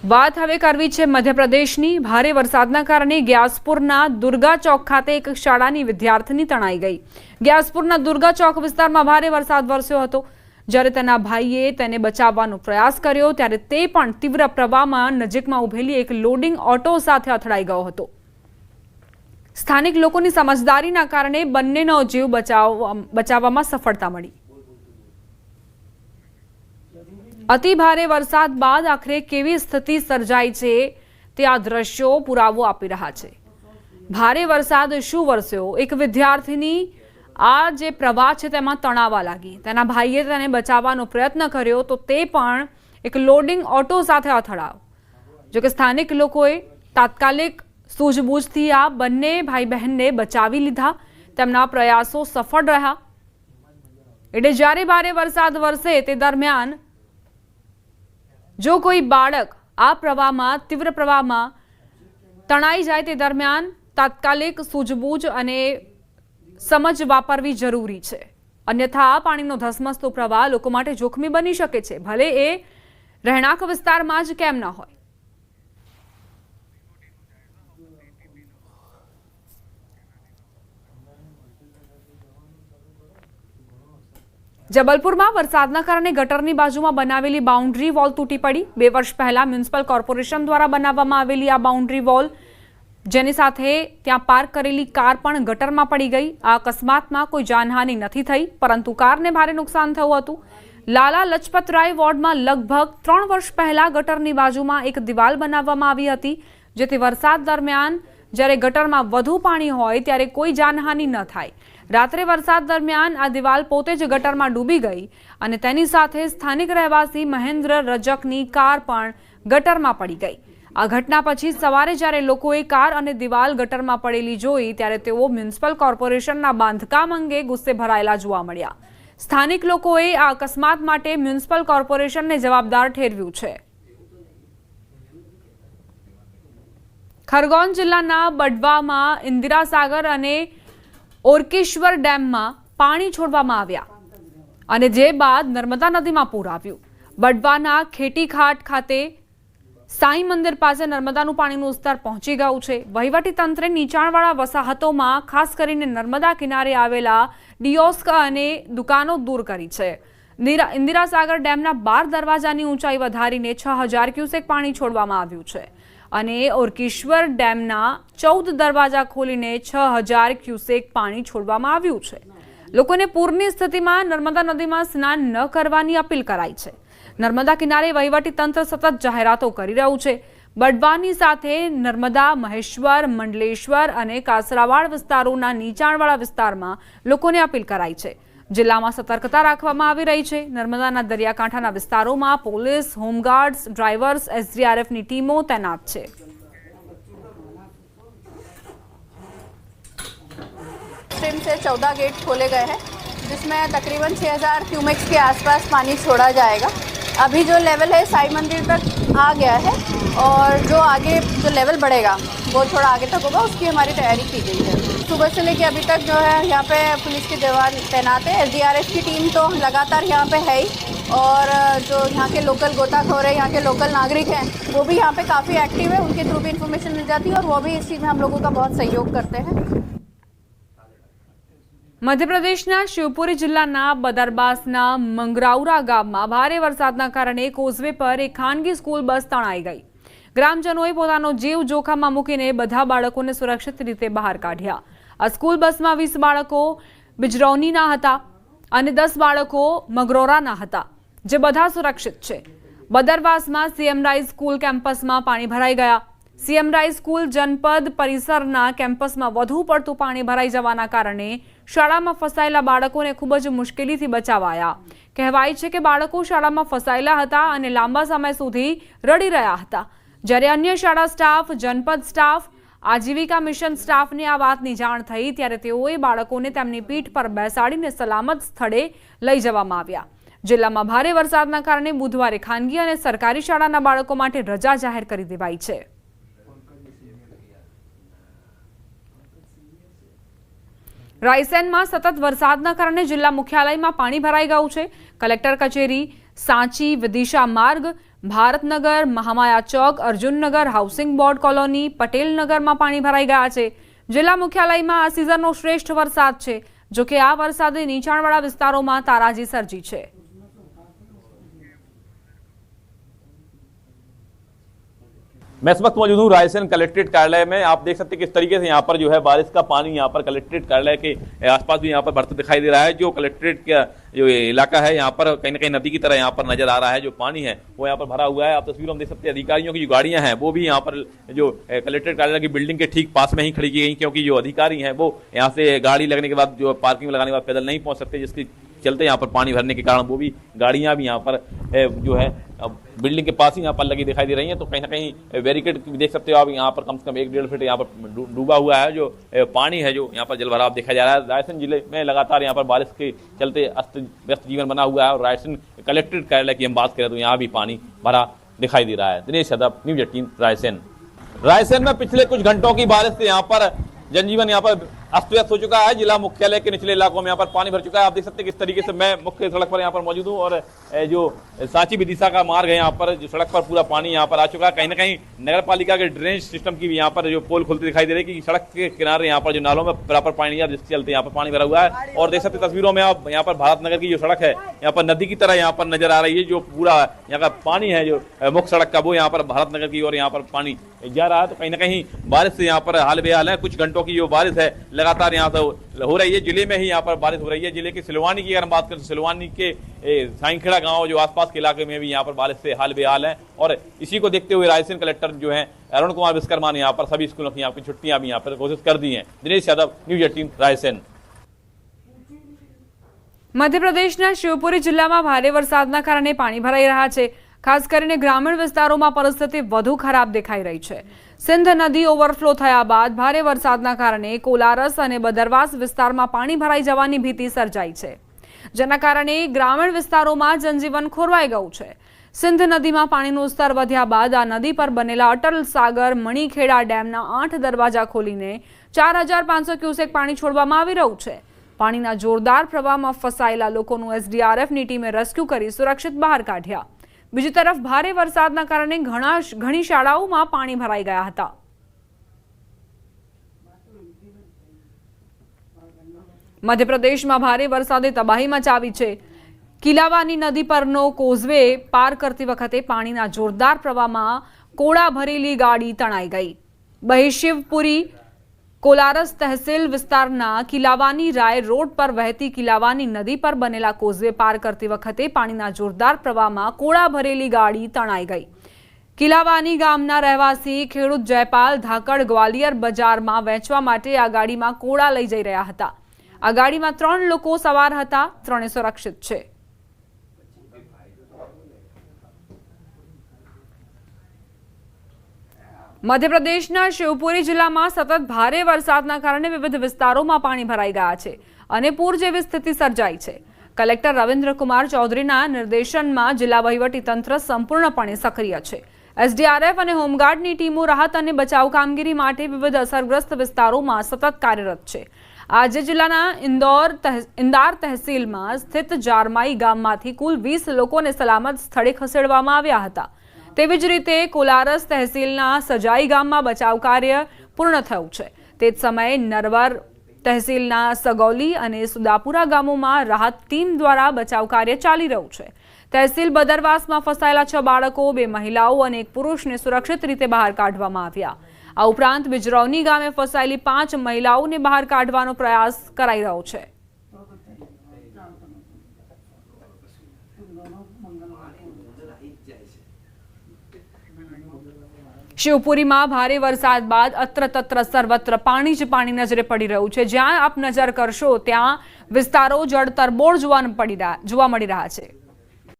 વાત હવે કરવી છે મધ્યપ્રદેશની। ભારે વરસાદના કારણે ગ્યાસપુરના દુર્ગા ચોક ખાતે એક શાળાની વિદ્યાર્થીની તણાઈ ગઈ। ગ્યાસપુરના દુર્ગા ચોક વિસ્તારમાં ભારે વરસાદ વરસ્યો હતો। જ્યારે તેના ભાઈએ તેને બચાવવાનો પ્રયાસ કર્યો ત્યારે તે પણ તીવ્ર પ્રવાહમાં નજીકમાં ઊભેલી એક લોડિંગ ઓટો સાથે અથડાઈ ગયો હતો। સ્થાનિક લોકોની સમજદારીના કારણે બંનેનો જીવ બચાવવામાં સફળતા મળી। અતિ ભારે વરસાદ બાદ આખરે કેવી સ્થિતિ સર્જાઈ છે તે આ દ્રશ્યો પુરાવો આપી રહ્યા છે। ભારે વરસાદ શું વરસ્યો, એક વિદ્યાર્થીની આ જે પ્રવાહ છે તેમાં તણાવા લાગી। તેના ભાઈએ તેને બચાવવાનો પ્રયત્ન કર્યો તો તે પણ એક લોડિંગ ઓટો સાથે અથડાયો। જો કે સ્થાનિક લોકોએ તાત્કાલિક સૂઝબૂછથી આ બંને ભાઈ બહેનને બચાવી લીધા। તેમના પ્રયાસો સફળ રહ્યા। એટલે જ્યારે ભારે વરસાદ વરસે તે દરમિયાન જો કોઈ બાળક આ પ્રવાહમાં તીવ્ર પ્રવાહમાં તણાઈ જાય તે દરમિયાન તાત્કાલિક સૂઝબૂછ અને સમજ વાપરવી જરૂરી છે। અન્યથા આ પાણીનો ધસમસતો પ્રવાહ લોકો માટે જોખમી બની શકે છે, ભલે એ રહેણાંક વિસ્તારમાં જ કેમ ન હોય। જબલપુરમાં વરસાદના કારણે ગટરની બાજુમાં બનાવેલી બાઉન્ડ્રી વોલ તૂટી પડી। 2 વર્ષ પહેલા મ્યુનિસિપલ કોર્પોરેશન દ્વારા બનાવવામાં આવેલી આ બાઉન્ડ્રી વોલ જેની સાથે ત્યાં પાર્ક કરેલી કાર પણ ગટરમાં પડી ગઈ। આ અકસ્માતમાં કોઈ જાનહાનિ નથી થઈ, પરંતુ કારને ભારે નુકસાન થયું હતું। લાલા લજપતરાય વોર્ડમાં લગભગ 3 વર્ષ પહેલા ગટરની બાજુમાં એક દિવાલ બનાવવામાં આવી હતી, જેથી વરસાદ દરમિયાન જ્યારે ગટરમાં વધુ પાણી હોય ત્યારે કોઈ જાનહાનિ ન થાય। રાત્રે વરસાદ દરમિયાન આ દિવાલ પોતે જ ગટરમાં ડૂબી ગઈ અને તેની સાથે સ્થાનિક રહેવાસી મહેન્દ્ર રજકની કાર પણ ગટરમાં પડી ગઈ। આ ઘટના પછી સવારે જ્યારે લોકોએ કાર અને દિવાલ ગટરમાં પડેલી જોઈ ત્યારે તેઓ મ્યુનિસિપલ કોર્પોરેશનના બાંધકામ અંગે ગુસ્સે ભરાયેલા જોવા મળ્યા। સ્થાનિક લોકોએ આ અકસ્માત માટે મ્યુનિસિપલ કોર્પોરેશનને જવાબદાર ઠેરવ્યું છે। ખરગોન જિલ્લાના બડવામાં ઇન્દિરા સાગર અને ઓરકેશ્વર ડેમમાં પાણી છોડવામાં આવ્યા અને જે બાદ નર્મદા નદીમાં પૂર આવ્યું। બડવાના ખેટીઘાટ ખાતે સાંઈ મંદિર પાસે નર્મદાનું પાણીનું સ્તર પહોંચી ગયું છે। વહીવટીતંત્રે નીચાણવાળા વસાહતોમાં ખાસ કરીને નર્મદા કિનારે આવેલા ડિયોસ્ક અને દુકાનો દૂર કરી છે। ઇન્દિરા સાગર ડેમના 12 દરવાજાની ઊંચાઈ વધારીને 6000 ક્યુસેક પાણી છોડવામાં આવ્યું છે અને ઓરકેશ્વર ડેમના 14 દરવાજા ખોલીને 6000 ક્યુસેક પાણી છોડવામાં આવ્યું છે। લોકોને પૂરની સ્થિતિમાં નર્મદા નદીમાં સ્નાન ન કરવાની અપીલ કરાઈ છે। નર્મદા કિનારે વહીવટીતંત્ર સતત જાહેરાતો કરી રહ્યું છે। બડવાની સાથે નર્મદા, મહેશ્વર, મંડલેશ્વર અને કાસરાવાડ વિસ્તારોના નીચાણવાળા વિસ્તારમાં લોકોને અપીલ કરાઈ છે। જિલ્લામાં સતર્કતા રાખવામાં આવી રહી છે। નર્મદાના દરિયાકાંઠાના વિસ્તારોમાં પોલીસ, હોમગાર્ड्स, ડ્રાइवर्स, एसडीआरएफની ટીમો તૈનાત છે। स्ट्रीम से 14 गेट खोले गए हैं, जिसमें तकरीबन 6000 क्यूमेक्स के आसपास पानी छोड़ा जाएगा। अभी जो लेवल है साई मंदिर तक आ गया है और जो आगे जो लेवल बढ़ेगा वो थोड़ा आगे तक होगा, उसकी हमारी तैयारी की गई है। सुबह से लेकर अभी तक जो है यहाँ पे पुलिस के जवान तैनात है। एसडीआरएफ की टीम तो लगातार यहाँ पे है ही, और जो यहाँ के लोकल गोताखोर है, यहाँ के लोकल नागरिक हैं, वो भी यहाँ पे काफ़ी एक्टिव है। उनके थ्रू भी इंफॉर्मेशन मिल जाती है और वो भी इस चीज़ में हम लोगों का बहुत सहयोग करते हैं। મધ્યપ્રદેશના શિવપુરી જિલ્લાના બદરબાસના મંગરાઉરા ગામમાં ભારે વરસાદના કારણે કોઝવે પર એક ખાનગી સ્કૂલ બસ તણાઈ ગઈ। ગ્રામજનોએ પોતાનો જીવ જોખમમાં મૂકીને બધા બાળકોને સુરક્ષિત રીતે બહાર કાઢ્યા। આ સ્કૂલ બસમાં 20 બાળકો બિજરૌનીના હતા અને 10 બાળકો મગરોરાના હતા, જે બધા સુરક્ષિત છે। બદરબાસમાં સીએમ રાઈઝ સ્કૂલ કેમ્પસમાં પાણી ભરાઈ ગયા। સીએમ રાઈઝ સ્કૂલ જનપદ પરિસરના કેમ્પસમાં વધુ પડતું પાણી ભરાઈ જવાના કારણે શાળામાં ફસાયેલા બાળકોને ખૂબ જ મુશ્કેલીથી બચાવાયા। કહેવાય છે કે બાળકો શાળામાં ફસાયેલા હતા અને લાંબા સમય સુધી રડી રહ્યા હતા, જ્યારે અન્ય શાળા સ્ટાફ, જનપદ સ્ટાફ, આજીવિકા મિશન સ્ટાફને આ વાતની જાણ થઈ ત્યારે તેઓએ બાળકોને તેમની પીઠ પર બેસાડીને સલામત સ્થળે લઈ જવામાં આવ્યા। જિલ્લામાં ભારે વરસાદના કારણે બુધવારે ખાનગી અને સરકારી શાળાના બાળકો માટે રજા જાહેર કરી દેવાઈ છે। રાયસેનમાં સતત વરસાદના કારણે જિલ્લા મુખ્યાલયમાં પાણી ભરાઈ ગયું છે। કલેક્ટર કચેરી, સાંચી, વિદિશા માર્ગ, ભારતનગર, મહામાયા ચોક, અર્જુનનગર, હાઉસિંગ બોર્ડ કોલોની, પટેલનગરમાં પાણી ભરાઈ ગયા છે। જિલ્લા મુખ્યાલયમાં આ સિઝનનો શ્રેષ્ઠ વરસાદ છે। જો કે આ વરસાદે નીચાણવાળા વિસ્તારોમાં તારાજી સર્જી છે। मैं इस वक्त मौजूद हूँ रायसेन कलेक्ट्रेट कार्यालय में। आप देख सकते हैं किस तरीके से यहाँ पर जो है बारिश का पानी यहाँ पर कलेक्ट्रेट कार्यालय के आसपास भी यहाँ पर बढ़ता दिखाई दे रहा है। जो कलेक्ट्रेट का जो इलाका है यहाँ पर कहीं ना कहीं नदी की तरह यहाँ पर नजर आ रहा है। जो पानी है वो यहाँ पर भरा हुआ है। आप तस्वीरों में देख सकते हैं अधिकारियों की जो गाड़ियां हैं वो भी यहाँ पर जो कलेक्ट्रेट कार्यालय की बिल्डिंग के ठीक पास में ही खड़ी की गई, क्योंकि जो अधिकारी हैं वो यहाँ से गाड़ी लगने के बाद जो पार्किंग में लगाने के बाद पैदल नहीं पहुंच सकते, जिसके चलते यहाँ पर पानी भरने के कारण वो भी गाड़ियां भी यहाँ पर जो है बिल्डिंग के पास ही यहाँ पर लगी दिखाई दे रही हैं। तो कहीं ना कहीं बैरिकेड देख सकते हो आप, यहाँ पर कम से कम 1-1.5 फीट यहाँ पर डूबा हुआ है जो पानी है, जो यहाँ पर जलभराव देखा जा रहा है। रायसेन जिले में लगातार यहाँ पर बारिश के चलते अस्त व्यस्त जीवन बना हुआ है और रायसेन कलेक्ट्रेट कार्यालय की हम बात करें तो यहाँ भी पानी भरा दिखाई दे रहा है। दिनेश यादव, न्यूज 18 रायसेन। रायसेन में पिछले कुछ घंटों की बारिश से यहाँ पर जनजीवन यहाँ पर अस्त व्यस्त हो चुका है। जिला मुख्यालय के निचले इलाकों में यहाँ पर पानी भर चुका है। आप देख सकते हैं किस तरीके से मैं मुख्य सड़क पर यहाँ पर मौजूद हूँ और जो सांची विदिशा का मार्ग है यहाँ पर जो सड़क पर पूरा पानी यहाँ पर आ चुका है। कहीं ना कहीं नगर पालिका के ड्रेनेज सिस्टम की भी यहाँ पर जो पोल खुलती दिखाई दे रही है कि सड़क के किनारे यहाँ पर जो नालों में बराबर पानी नहीं आ, जिसके चलते यहाँ पर पानी भरा हुआ है। और देख सकते तस्वीरों में आप यहाँ पर भारतनगर की जो सड़क है यहाँ पर नदी की तरह यहाँ पर नजर आ रही है। जो पूरा यहाँ का पानी है जो मुख्य सड़क का वो यहाँ पर भारतनगर की ओर यहाँ पर पानी जा रहा है। तो कहीं ना कहीं बारिश से यहाँ पर हाल बेहाल है। कुछ घंटों की जो बारिश है लगातार यहाँ से हो रही है। जिले में ही यहाँ पर बारिश हो रही है। जिले के सिलवानी की अगर हम बात करें तो सिलवानी के साइंखेड़ा गांव जो आसपास के इलाके में भी यहाँ पर बारिश से हाल बेहाल है। और इसी को देखते हुए रायसेन कलेक्टर जो है अरुण कुमार विश्वकर्मा ने यहाँ पर सभी स्कूलों की यहाँ पर छुट्टियां भी यहाँ पर घोषित कर दी हैं। दिनेश यादव, न्यूज 18 रायसेन। મધ્યપ્રદેશના શિવપુરી જિલ્લામાં ભારે વરસાદના કારણે પાણી ભરાઈ રહ્યા છે। ખાસ કરીને ગ્રામીણ વિસ્તારોમાં પરિસ્થિતિ વધુ ખરાબ દેખાઈ રહી છે। સિંધ નદી ઓવરફ્લો થયા બાદ ભારે વરસાદના કારણે કોલારસ અને બદરવાસ વિસ્તારમાં પાણી ભરાઈ જવાની ભીતિ સર્જાઈ છે, જેના કારણે ગ્રામીણ વિસ્તારોમાં जनजीवन ખોરવાઈ ગયું છે। સિંધ નદીમાં પાણીનું સ્તર વધ્યા બાદ આ નદી પર બનેલા અટલ સાગર મણીખેડા ડેમના 8 દરવાજા ખોલીને 4500 ક્યુસેક પાણી છોડવામાં આવી રહ્યું છે। પાણીના જોરદાર પ્રવાહમાં ફસાયેલા લોકોનું એસડીઆરએફની ટીમે રેસ્ક્યુ કરી સુરક્ષિત બહાર કાઢ્યા। બીજી તરફ ભારે વરસાદના કારણે ઘણી શાળાઓમાં પાણી ભરાઈ ગયા હતા। મધ્યપ્રદેશમાં ભારે વરસાદે તબાહી મચાવી છે। કિલાવાની નદી પરનો કોઝવે પાર કરતી વખતે પાણીના જોરદાર પ્રવાહમાં કોળા ભરેલી ગાડી તણાઈ ગઈ। બહિશિવપુરી कोलारस तहसील विस्तारना किलावानी राय रोड पर वहती किलावानी नदी पर बनेला कोઝવે पार करती वखते पानीना जोरदार प्रवाहमां कोळा भरेली गाड़ी तणाई गई। किलावानी गामना રહેવાસી ખેડૂત જયપાલ ધાકડ ગ્વાલિયર બજારમાં વેચવા માટે આ ગાડીમાં કોળા લઈ જઈ રહ્યા હતા। આ ગાડીમાં 3 લોકો સવાર હતા, 3 સુરક્ષિત છે। મધ્યપ્રદેશના શિવપુરી જિલ્લામાં સતત ભારે વરસાદના કારણે વિવિધ વિસ્તારોમાં પાણી ભરાઈ ગયા છે અને પૂર જેવી સ્થિતિ સર્જાઈ છે। કલેક્ટર રવિન્દ્ર કુમાર ચૌધરીના નિર્દેશનમાં જિલ્લા વહીવટી તંત્ર સંપૂર્ણપણે સક્રિય છે। એસડીઆરએફ અને હોમગાર્ડની ટીમો રાહત અને બચાવ કામગીરી માટે વિવિધ અસરગ્રસ્ત વિસ્તારોમાં સતત કાર્યરત છે। આજે જિલ્લાના ઇન્દાર તહેસીલમાં સ્થિત જારમાઈ ગામમાંથી કુલ 20 લોકોને સલામત સ્થળે ખસેડવામાં આવ્યા હતા। તેવી જ રીતે કોલારસ તહેસીલના સજાઈ ગામમાં બચાવ કાર્ય પૂર્ણ થયું છે। તે જ સમયે નરવર તહેસીલના સગૌલી અને સુદાપુરા ગામોમાં રાહત ટીમ દ્વારા બચાવ કાર્ય ચાલી રહ્યું છે। તહેસીલ બદરવાસમાં ફસાયેલા 6 બાળકો, 2 મહિલાઓ અને 1 પુરુષને સુરક્ષિત રીતે બહાર કાઢવામાં આવ્યા। આ ઉપરાંત બિજરૌની ગામે ફસાયેલી 5 મહિલાઓને બહાર કાઢવાનો પ્રયાસ કરાઈ રહ્યો છે। શિવપુરીમાં ભારે વરસાદ બાદ અત્ર તત્ર સર્વત્ર પાણી જ પાણી નજરે પડી રહ્યું છે। જ્યાં આપ નજર કરશો ત્યાં વિસ્તારો જળતરબોળ જોવા મળી રહ્યા છે।